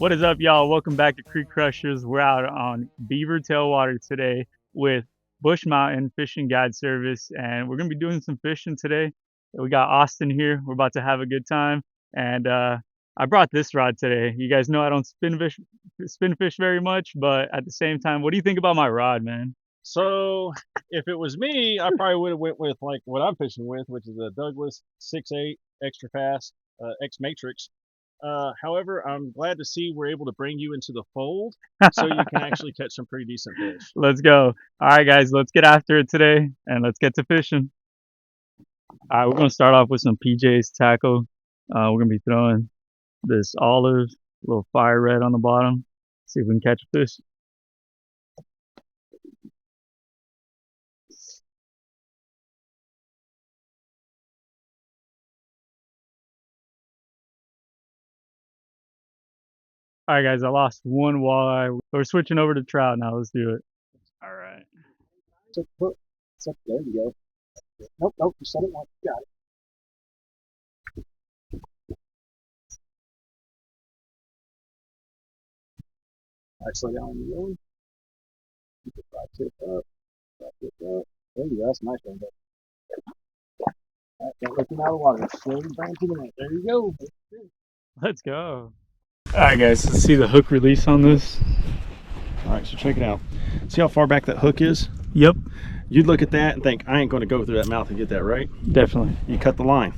What is up, y'all? Welcome back to Creek Crushers. We're out on Beaver Tailwater today with Busch Mountain Fishing Guide Service, and we're gonna be doing some fishing today. We got Austin here. We're about to have a good time, and I brought this rod today. You guys know I don't spin fish very much, but at the same time, what do you think about my rod, man? So if it was me, I probably would have went with like what I'm fishing with, which is a Douglas 6'8" extra fast X Matrix. However, I'm glad to see we're able to bring you into the fold so you can actually catch some pretty decent fish. Let's go. All right, guys, let's get after it today, and let's get to fishing. All right, we're gonna start off with some PJ's tackle. We're gonna be throwing this olive, little fire red on the bottom. See if we can catch a fish. All right, guys, I lost one walleye. We're switching over to trout now. Let's do it. All right. There you go. Nope, you said it once. You got it. Actually, down the road. Keep it right tip up. There you go. That's a nice one. All right, don't let him out of the water. Slowly bring to the net. There you go. Let's go. All right, guys, let's see the hook release on this. All right, so check it out. See how far back that hook is? Yep. You'd look at that and think, I ain't going to go through that mouth and get that, right? Definitely. You cut the line.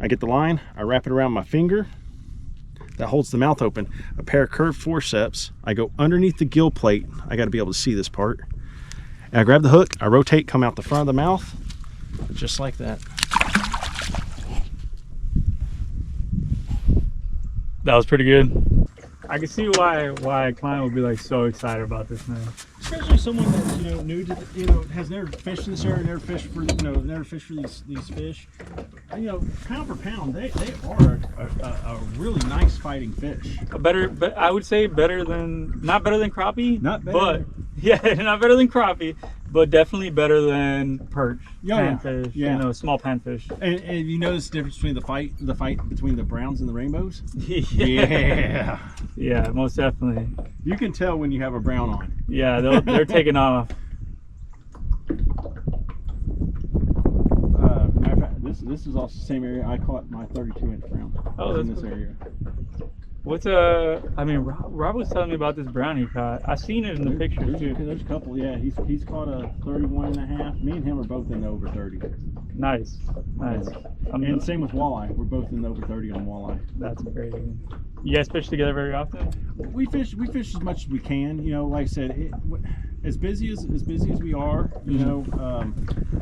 I get the line, I wrap it around my finger. That holds the mouth open. A pair of curved forceps. I go underneath the gill plate. I got to be able to see this part. And I grab the hook, I rotate, come out the front of the mouth, just like that. That was pretty good. I can see why a client would be like so excited about this, man. Especially someone that's new to has never fished in this area, never fished for these fish. Pound for pound, they are a really nice fighting fish. But I would say not better than crappie. Not better. But yeah, not better than crappie, but definitely better than perch, panfish, yeah. Small panfish. And you notice the difference between the fight between the browns and the rainbows? Yeah. Yeah, most definitely. You can tell when you have a brown on. Yeah, they're taking off. Matter of fact, this is also the same area I caught my 32-inch brown. Oh, that's in this area. What's Rob was telling me about this brown he caught. I seen it in the pictures too. There's a couple, yeah. He's caught a 31.5. Me and him are both in the over 30. Nice. And same with walleye. We're both in the over 30 on walleye. That's great. You guys fish together very often? We fish as much as we can. Like I said, as busy as we are,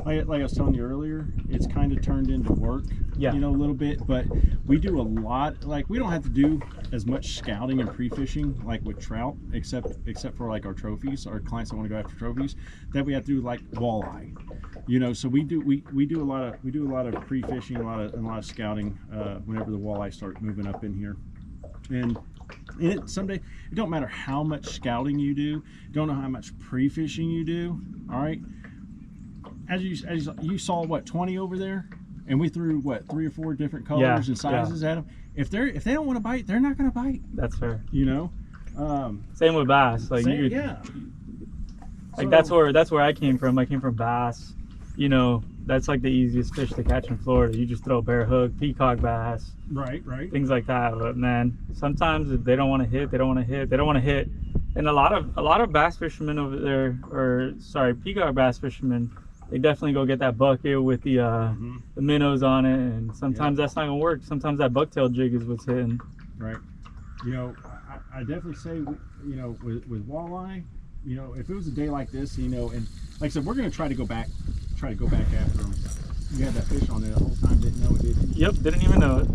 like I was telling you earlier, it's kind of turned into work. Yeah. A little bit, but we do a lot. Like we don't have to do as much scouting and pre-fishing like with trout, except for like our trophies, our clients that want to go after trophies, that we have to do like walleye. So we do a lot of pre-fishing, a lot of scouting whenever the walleye start moving up in here. And someday it don't matter how much scouting you do, don't know how much pre-fishing you do. All right, as you saw what 20 over there, and we threw what 3 or 4 different colors and sizes at them. If they don't want to bite, they're not going to bite. That's fair. Same with bass. Like that's where I came from. I came from bass. That's like the easiest fish to catch in Florida. You just throw a bare hook, peacock bass, right, things like that. But man, sometimes if they don't want to hit, they don't want to hit. And a lot of bass fishermen over there, peacock bass fishermen, they definitely go get that bucket with the minnows on it, and sometimes that's not gonna work. Sometimes that bucktail jig is what's hitting. Right. I definitely say, with walleye, if it was a day like this, and like I said, we're gonna try to go back after them. You had that fish on there the whole time, didn't know it, did you? Yep, didn't even know it.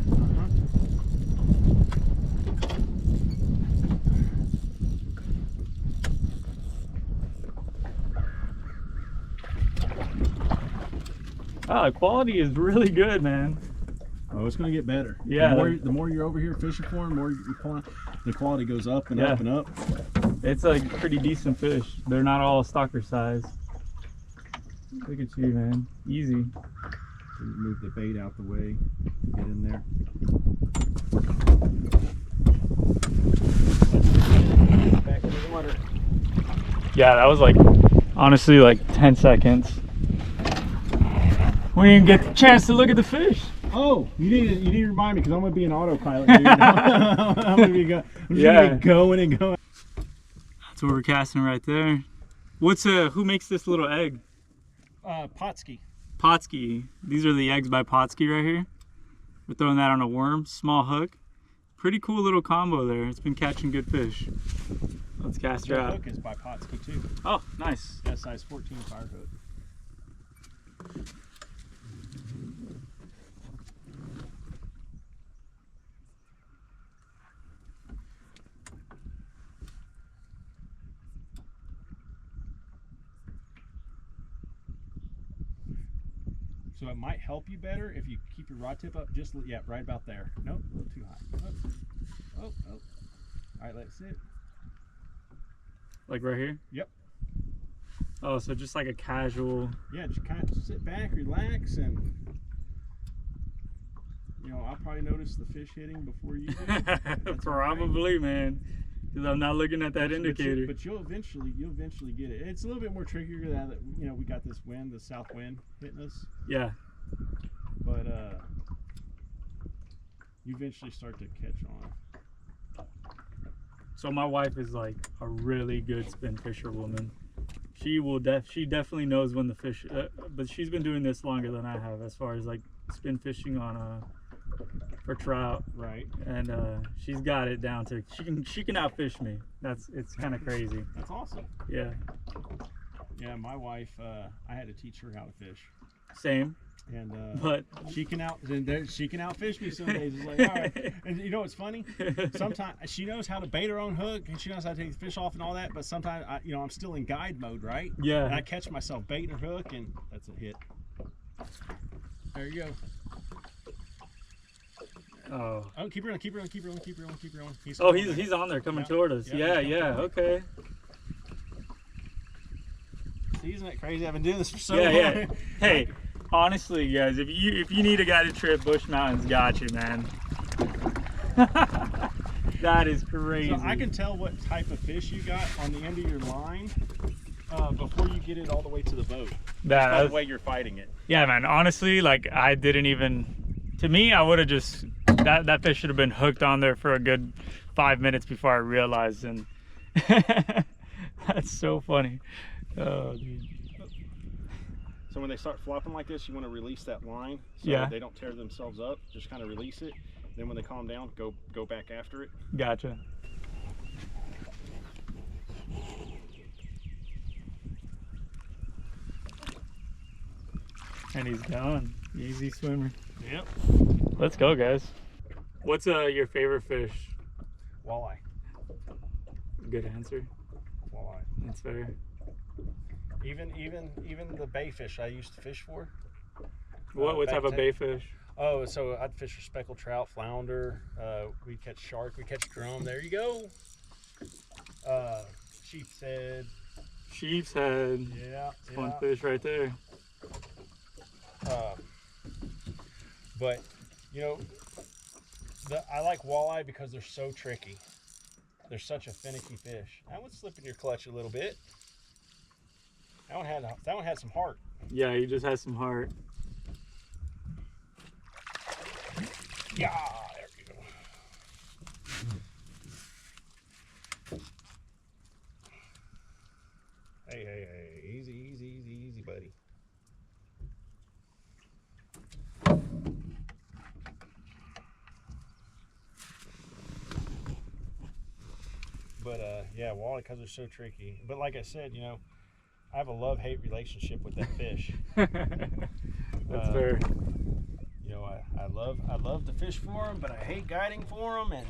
The quality is really good, man. Oh, it's going to get better. Yeah. The more you're over here fishing for them, the more you're pulling, the quality goes up and up and up. It's like pretty decent fish. They're not all stalker size. Look at you, man. Easy. Move the bait out the way. Get in there. water. Yeah, that was like, honestly, like 10 seconds. We didn't get the chance to look at the fish. Oh, you need to remind me because I'm gonna be an autopilot, dude. I'm just gonna be going and going. That's what we're casting right there. Who makes this little egg? Potsky. Potsky. These are the eggs by Potsky right here. We're throwing that on a worm, small hook. Pretty cool little combo there. It's been catching good fish. Let's cast her The out. hook is by Potsky too. Oh, nice. That size 14 fire hook. So it might help you better if you keep your rod tip up just, yeah, right about there. Nope, a little too high. Oh. All right, let it sit. Like right here? Yep. Oh, so just like a casual. Yeah, just kind of sit back, relax, and I'll probably notice the fish hitting before you do. Probably, man. Because I'm not looking at that indicator. But you'll eventually get it. It's a little bit more trickier that we got this wind, the south wind hitting us. Yeah. But you eventually start to catch on. So my wife is like a really good spin fisher woman. She definitely knows when the fish, but she's been doing this longer than I have as far as like spin fishing on for trout. Right. And she's got it down to she can outfish me. It's kind of crazy. That's awesome. Yeah. Yeah, my wife, I had to teach her how to fish. Same. And but she can outfish me some days. It's like, all right. And you know what's funny? Sometimes she knows how to bait her own hook and she knows how to take the fish off and all that. But sometimes I'm still in guide mode, right? Yeah. And I catch myself baiting her hook and that's a hit. There you go. Oh, keep her on. He's on there coming toward us. Yeah. Okay. See, isn't it crazy? I've been doing this for so long. Yeah. Hey, honestly, guys, if you need a guy to trip, Busch Mountain's got you, man. That is crazy. So I can tell what type of fish you got on the end of your line before you get it all the way to the boat. By the way you're fighting it. Yeah, man. Honestly, like I didn't even. To me, I would have just that fish should have been hooked on there for a good 5 minutes before I realized, and that's so funny. Oh, dude. So when they start flopping like this, you want to release that line so that they don't tear themselves up. Just kind of release it. Then when they calm down, go back after it. Gotcha. And he's gone. Easy swimmer. Yep. Let's go, guys. What's your favorite fish? Walleye. Good answer. Walleye. That's fair. Even the bay fish I used to fish for. What type of bay fish? Oh, so I'd fish for speckled trout, flounder. We'd catch shark. We catch drum. There you go. Sheep's head. Sheep's head. Yeah. Fun fish right there. But I like walleye because they're so tricky. They're such a finicky fish. That one's slipping your clutch a little bit. That one had some heart. Yeah, he just has some heart. Yeah, there you go. Hey, easy, buddy. But yeah, walleye because they're so tricky. But like I said, I have a love-hate relationship with that fish. That's fair. I love to fish for them, but I hate guiding for them.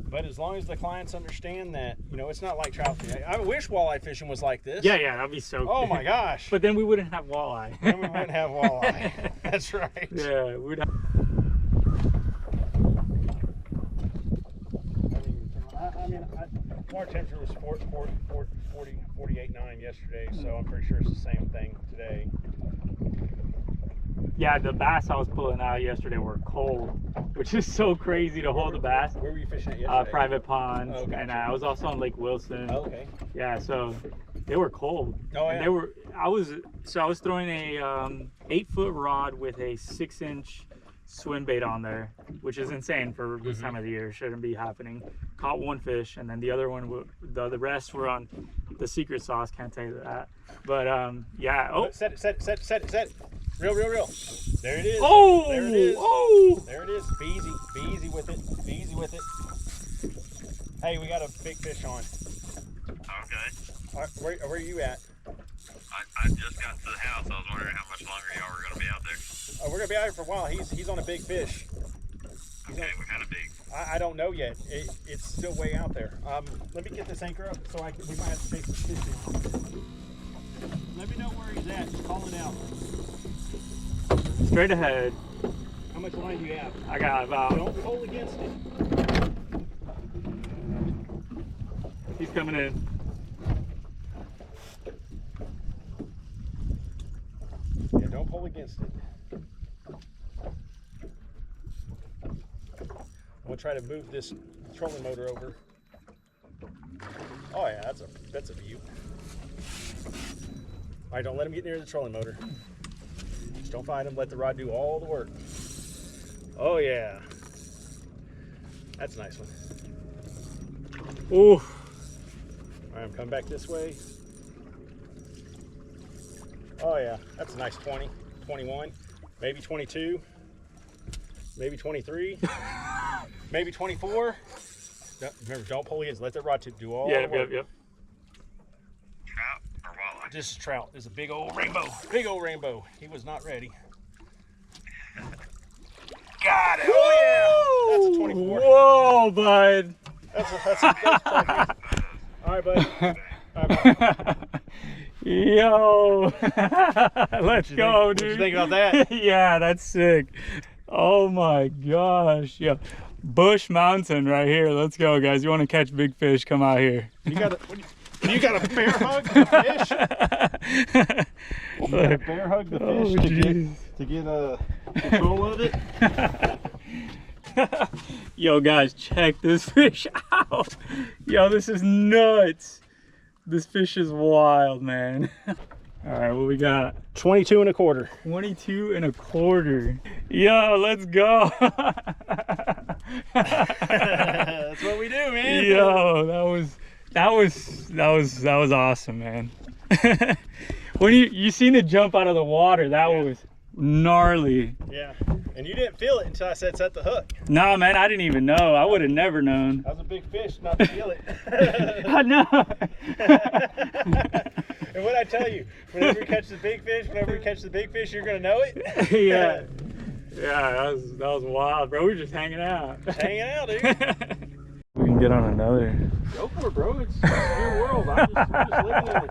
But as long as the clients understand that, it's not like trout fishing. I wish walleye fishing was like this. Yeah, that'd be so. Oh my gosh! But then we wouldn't have walleye. Then we wouldn't have walleye. That's right. Yeah, we'd have. Water temperature was 48.9 yesterday, so I'm pretty sure it's the same thing today. Yeah, the bass I was pulling out yesterday were cold. which is so crazy to hold a bass. Where were you fishing at yesterday? Private ponds, Oh, gotcha. and I was also on Lake Wilson. Oh, okay. Yeah, so they were cold. Oh, yeah. And they were. I was throwing a 8-foot rod with a 6-inch swim bait on there, which is insane for this time of the year. Shouldn't be happening. Caught one fish, and then the other one, the rest were on the secret sauce. Can't tell you that. But yeah. Oh, Set it. Real. There it is. Oh, there it is. Oh. There it is. Be easy with it. Be easy with it. Hey, we got a big fish on. Okay. All right, where are you at? I just got to the house. I was wondering how much longer y'all were going to be out there. Oh, we're gonna be out here for a while. He's on a big fish. Okay, what kind of big? I don't know yet. It's still way out there. Let me get this anchor up so we might have to take this fish in. Let me know where he's at. Just call it out. Straight ahead. How much line do you have? I got about. Don't pull against it. He's coming in. Yeah, don't pull against it. I'm gonna try to move this trolling motor over. Oh yeah, that's a view. All right, don't let him get near the trolling motor. Just don't find him. Let the rod do all the work. Oh yeah, that's a nice one. Ooh. All right, I'm coming back this way. Oh yeah, that's a nice 20, 21, maybe 22, maybe 23, maybe 24. Remember, don't pull against. Let the rod tip do all the work. Yep. Trout or walleye? This is trout. There's a big old rainbow. Big old rainbow. He was not ready. Got it. Oh yeah. That's a 24. Whoa, bud. That's perfect. All right, buddy. All right, buddy. Yo. Let's go, What dude. you think about that? Yeah, that's sick. Oh my gosh. Yeah. Busch Mountain right here. Let's go, guys. You want to catch big fish? Come out here. You got a bear hug the fish? You got to bear hug the Oh, fish jeez. to get control of it? Yo, guys, check this fish out. Yo, this is nuts. This fish is wild, man. All right, what we got? 22 and a quarter. 22 and a quarter. Yo, let's go. That's what we do, man. Yo, that was awesome, man. When you seen it jump out of the water, that was gnarly. Yeah. And you didn't feel it until I said set the hook. Nah, man, I didn't even know. I would have never known. That was a big fish, not to feel it. I know. And what I tell you, whenever you catch the big fish, you're gonna know it. Yeah. Yeah, that was wild, bro. We were just hanging out. Hanging out, dude. We can get on another. Go for it, bro. It's your world. I'm just living in it.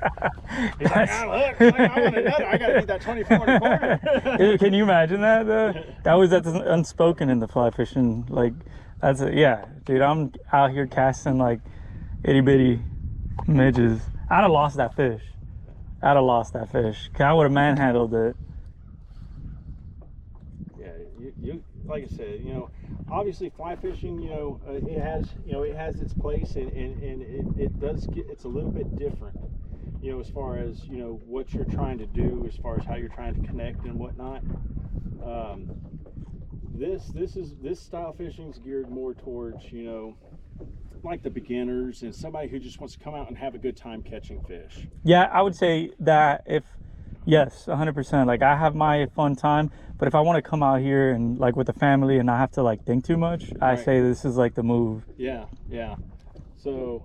He's like, look, I want another. I gotta need that 24 and a quarter. Can you imagine that though? That's unspoken in the fly fishing. Like, yeah, dude. I'm out here casting like itty bitty midges. I'd have lost that fish. 'Cause I would have manhandled it. Yeah, you like I said, obviously fly fishing, it has its place, and it does it's a little bit different, as far as what you're trying to do, as far as how you're trying to connect and whatnot. This style fishing is geared more towards like the beginners and somebody who just wants to come out and have a good time catching fish. Yeah, I would say that yes, 100%. Like, I have my fun time, but if I want to come out here and like with the family and not have to like think too much, I say this is like the move. Yeah. So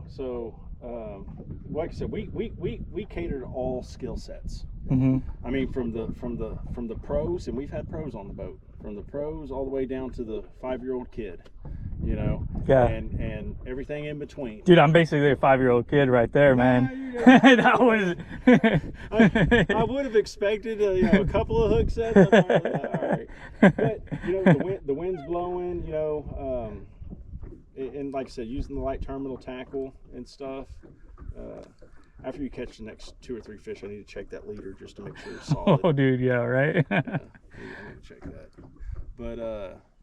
like I said, we cater to all skill sets. Mm-hmm. I mean, from the pros, and we've had pros on the boat, from the pros all the way down to the 5-year-old kid, Yeah. and everything in between. Dude, I'm basically a 5-year-old kid right there, man. That was. I would have expected a couple of hook sets. All right. But the wind's blowing. And like I said, using the light terminal tackle and stuff. After you catch the next 2 or 3 fish, I need to check that leader just to make sure it's solid. Oh, dude, yeah, right. Yeah, I need to check that. But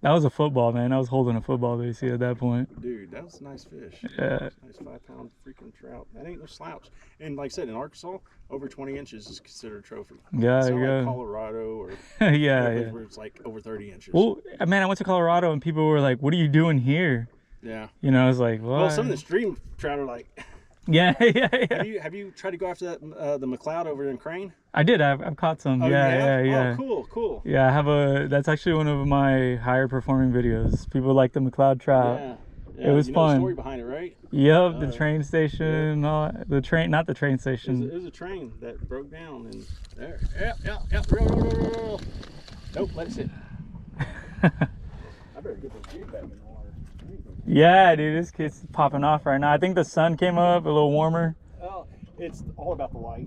That was a football, man. I was holding a football basically at that point. Dude, that was a nice fish. Yeah. Nice 5-pound freaking trout. That ain't no slouch. And like I said, in Arkansas, over 20 inches is considered a trophy. Yeah, It's not yeah. like Colorado or Yeah, yeah. where it's like over 30 inches. Well, man, I went to Colorado and people were like, "What are you doing here?" Yeah. You know, I was like, "What?" Well, some of the stream trout are like. Yeah, yeah. Have you tried to go after that the McLeod over in Crane? I did. I've caught some. Oh, yeah, you have? yeah. Oh, cool, cool. Yeah, I have a. That's actually one of my higher performing videos. People like the McLeod trout. Yeah. It was you fun. Know the story behind it, right? Yep, the train station. The train, not the train station. It was a train that broke down and there. Yeah. Roll. Nope, let it sit. I better get this jig back in the water. Yeah, dude, this kid's popping off right now. I think the sun came up a little warmer. Well, it's all about the light.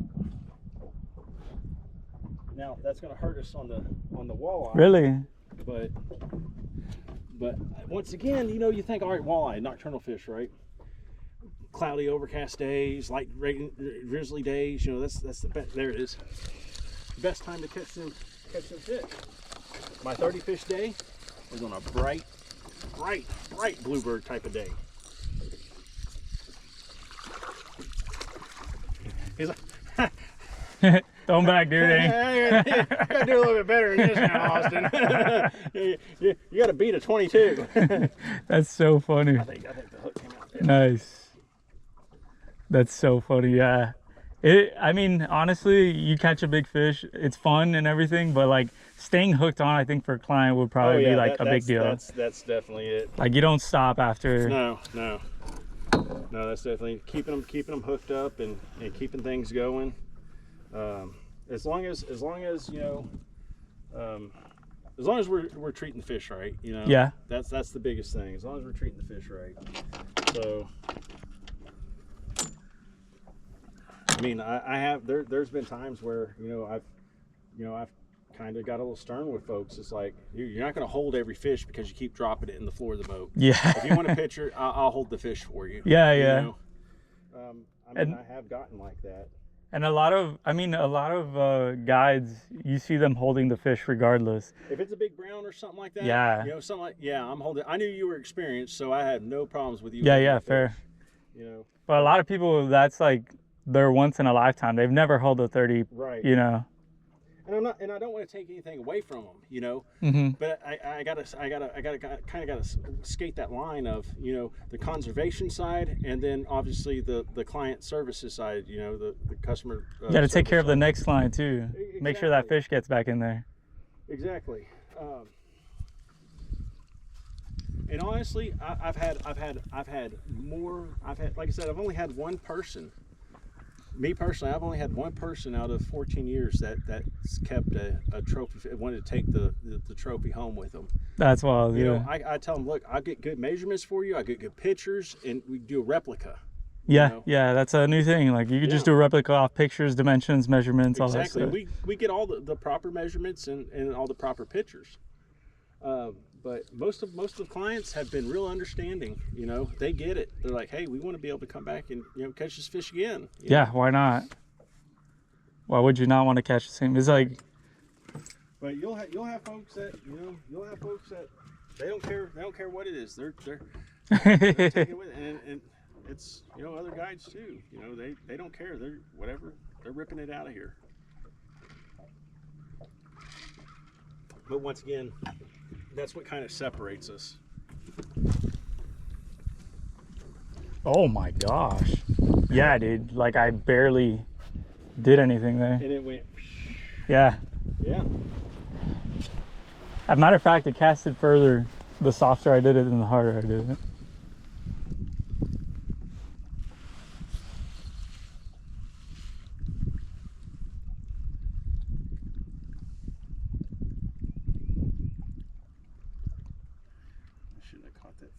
Now that's going to hurt us on the walleye. Really? But once again, you know, you think, all right, walleye, nocturnal fish, right? Cloudy, overcast days, light drizzly days. You know, that's the best. There it is. The best time to catch some fish. My 30 fish day is on a bright bluebird type of day. He's like, Throw him back, dude. you gotta do a little bit better than this now, Austin. you gotta beat a 22. That's so funny. I think the hook came out there. Nice. That's so funny. Yeah. I mean, honestly, you catch a big fish, it's fun and everything, but like staying hooked on, I think for a client would probably be like a big deal. That's definitely it. Like you don't stop after. No, that's definitely keeping them hooked up and keeping things going. As long as you know, as long as we're treating the fish right, you know. Yeah. That's the biggest thing. As long as we're treating the fish right. So. I mean, I have there's been times where I've kind of got a little stern with folks. It's like you're not going to hold every fish because you keep dropping it in the floor of the boat. Yeah. If you want a picture, I'll hold the fish for you. Yeah, you yeah. know? I mean, I have gotten like that. And a lot of guides, you see them holding the fish regardless. If it's a big brown or something like that, Yeah. you know, something like I'm holding. I knew you were experienced, so I had no problems with you. Yeah, fair. You know. But a lot of people, that's like their once in a lifetime. They've never held a 30. Right. You know. And I don't want to take anything away from them, you know. Mm-hmm. But I gotta kind of gotta skate that line of, you know, the conservation side and then obviously the client services side, you know, the customer. You got to take care of the next client too. Exactly. Make sure that fish gets back in there. Exactly. And honestly, I've had like I said, I've only had one person. Me personally, I've only had one person out of 14 years that's kept a trophy, wanted to take the trophy home with them. That's wild. You Yeah. know, I tell them, look, I'll get good measurements for you. I get good pictures, and we do a replica. Yeah, know? yeah, that's a new thing. Like you could just do a replica off pictures, dimensions, measurements, all that Exactly. stuff. We get all the proper measurements and all the proper pictures. But most of the clients have been real understanding. You know, they get it. They're like, hey, we want to be able to come back and, you know, catch this fish again. Yeah, why not? Why would you not want to catch the same? It's like. But you'll have folks that they don't care what it is. They're taking it with it. And it's, you know, other guides too. You know, they don't care. They're whatever. They're ripping it out of here. But once again, that's what kind of separates us. Oh my gosh. Yeah, dude. Like I barely did anything there. And it went. Yeah. Yeah. As a matter of fact, it casted further the softer I did it than the harder I did it.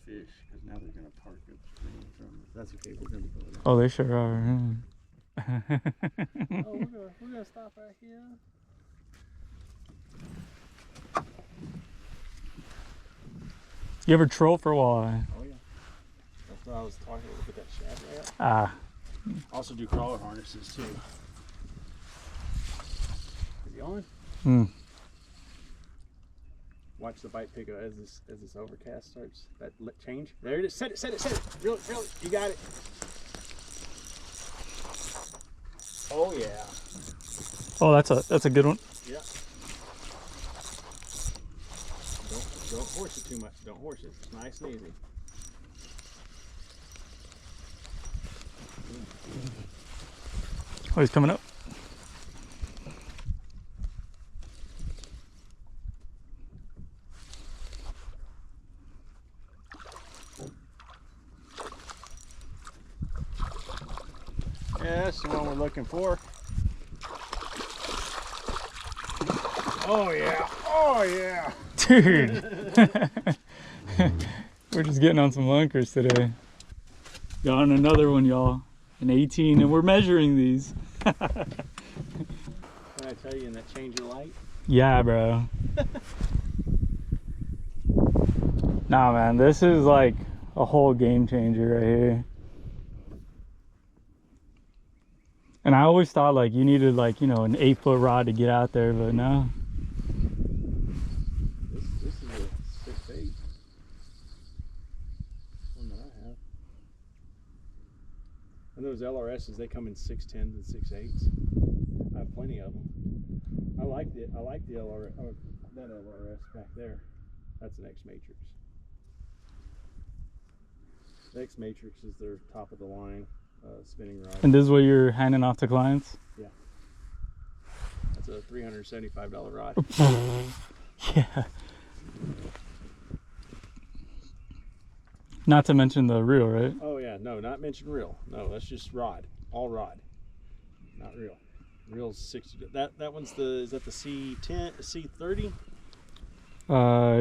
Fish, because now they're going to park it. That's okay, we're going to go there. Oh, they sure are. We're gonna stop right here. You ever troll for walleye? Oh yeah. That's what I was talking about. Look at that shaft right up. Ah. Also do crawler harnesses too. Is he on? Hmm. Watch the bite pick up as this overcast starts. That change. There it is. Set it. Reel it. You got it. Oh yeah. Oh, that's a good one. Yeah. Don't horse it too much. Don't horse it. It's nice and easy. Oh, he's coming up. Yeah, that's the one we're looking for. Oh yeah. Oh yeah. Dude. We're just getting on some lunkers today. Got on another one, y'all. An 18, and we're measuring these. What did I tell you in that change of light? Yeah, bro. Nah, man, this is like a whole game changer right here. And I always thought like you needed like, you know, an 8-foot rod to get out there, but no. This is a 6'8". One that I have. And those LRSs, they come in 6'10s and 6'8s. I have plenty of them. I like the LRS. Oh, that LRS back there. That's an X Matrix. The X Matrix is their top of the line spinning rod. And this is what you're handing off to clients? Yeah. That's a $375 rod. Yeah. Not to mention the reel, right? Oh yeah, no, not mention reel. No, that's just rod. All rod. Not reel. Reel's 60. That one's is that the C10, C30?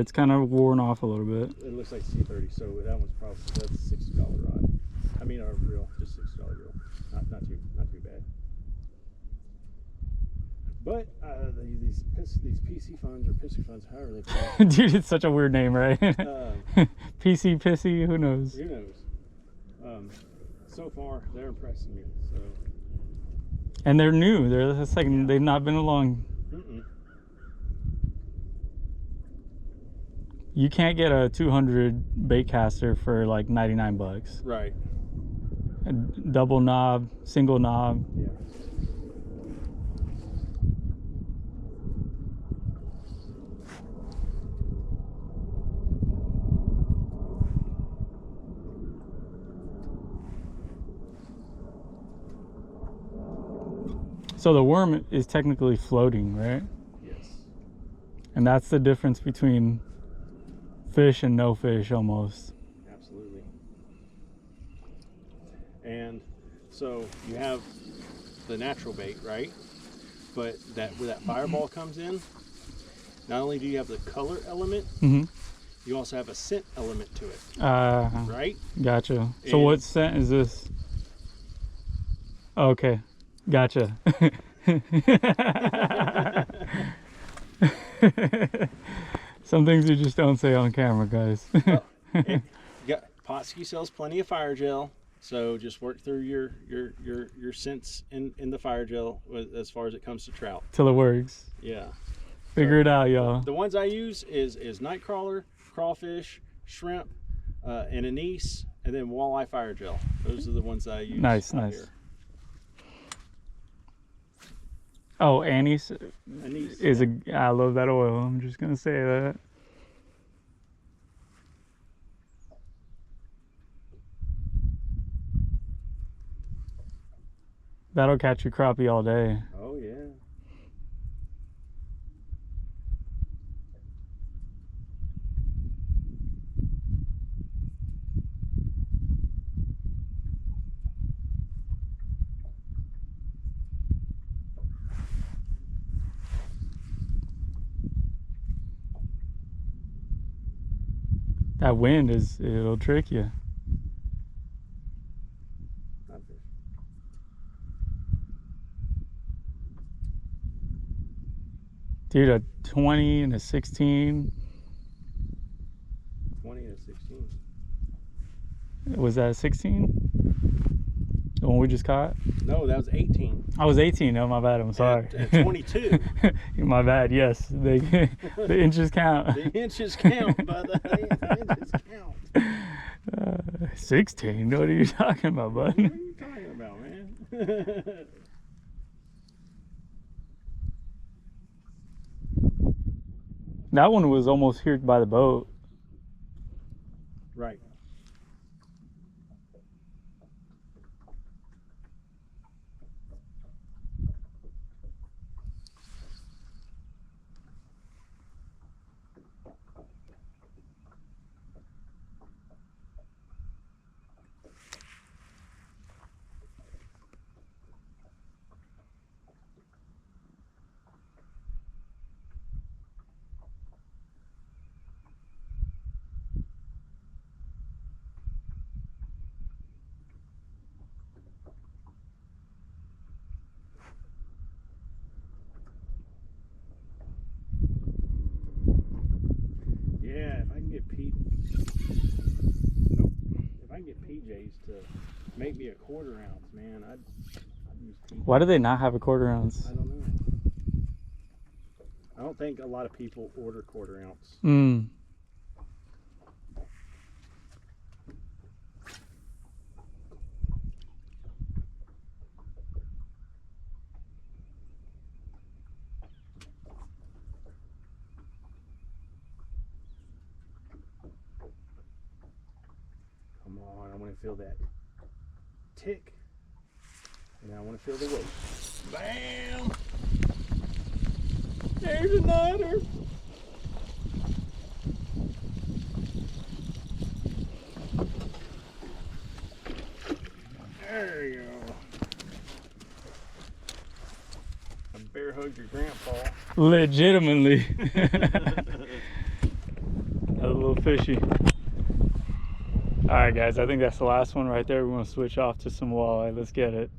It's kind of worn off a little bit. It looks like C30, so that's a $60 rod. I mean, our reel, just $60 reel. Not too bad. But these PC funds or pissy funds, however they call it. Dude, it's such a weird name, right? PC, pissy, who knows? Who knows? So far, they're impressing me. So. And they're new. They've not been along. You can't get a 200 bait caster for like 99 bucks. Right. A double knob, single knob. Yeah. So the worm is technically floating, right? Yes. And that's the difference between fish and no fish almost. Absolutely. And so you have the natural bait, right? But where that fireball comes in, not only do you have the color element, you also have a scent element to it. Right? Gotcha. So what scent is this? Okay. Gotcha. Some things you just don't say on camera, guys. Potski sells plenty of fire gel, so just work through your scents in the fire gel as far as it comes to trout. Till it works. Yeah. Figure it out, y'all. The ones I use is nightcrawler, crawfish, shrimp, and anise, and then walleye fire gel. Those are the ones I use. Nice. Here. Oh, anise is I love that oil. I'm just gonna say that. That'll catch you crappie all day. Oh yeah. That wind it'll trick you. Dude, a 20 and a 16. 20 and a 16. Was that a 16? The one we just caught? No, that was 18. I was 18. Oh, my bad. I'm sorry. At 22. My bad. Yes, the inches count. The inches count, brother. The inches count. 16. What are you talking about, bud? What are you talking about, man? That one was almost here by the boat. Right. Yeah, if I can get PJs to make me a 1/4 ounce, man, I'd use PJs. Why do they not have a 1/4 ounce? I don't know. I don't think a lot of people order 1/4 ounce. Mm. Come on, I want to feel that tick. And I want to feel the weight. Bam! There's another. There you go. I bear hugged your grandpa. Legitimately. A little fishy. All right, guys, I think that's the last one right there. We're going to switch off to some walleye. Let's get it.